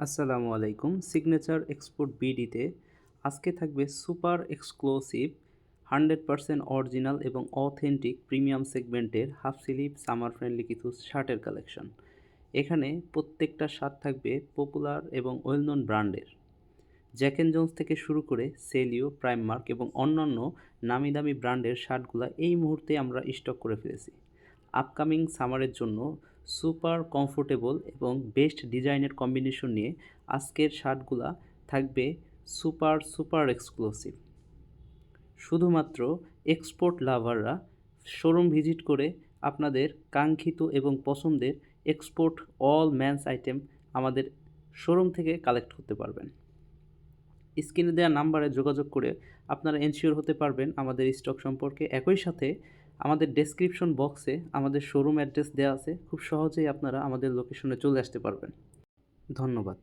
আসসালামু আলাইকুম। Signature export বিডিতে আজকে থাকবে সুপার এক্সক্লুসিভ 100% অরিজিনাল এবং অথেন্টিক প্রিমিয়াম সেগমেন্টের হাফ স্লিভ সামার ফ্রেন্ডলি কিছু শার্টের কালেকশন। এখানে প্রত্যেকটা শার্ট থাকবে পপুলার এবং ওয়েল নোন ব্র্যান্ডের। জ্যাক অ্যান্ড জোন্স থেকে শুরু করে সেলিও, প্রাইমমার্ক এবং অন্যান্য নামি দামি ব্র্যান্ডের শার্টগুলো এই মুহূর্তে আমরা স্টক করে ফেলেছি। আপকামিং সামারের জন্য সুপার কমফোর্টেবল এবং বেস্ট ডিজাইনের কম্বিনেশন নিয়ে আজকের শার্টগুলা থাকবে সুপার এক্সক্লুসিভ। শুধুমাত্র এক্সপোর্ট লাভাররা শোরুম ভিজিট করে আপনাদের কাঙ্ক্ষিত এবং পছন্দের এক্সপোর্ট অল ম্যানস আইটেম আমাদের শোরুম থেকে কালেক্ট করতে পারবেন। স্ক্রিনে দেওয়া নাম্বারে যোগাযোগ করে আপনারা এনশিওর হতে পারবেন আমাদের স্টক সম্পর্কে। একই সাথে আমাদের ডেসক্রিপশন বক্সে আমাদের শোরুম অ্যাড্রেস দেওয়া আছে, খুব সহজেই আপনারা আমাদের লোকেশনে চলে আসতে পারবেন। ধন্যবাদ।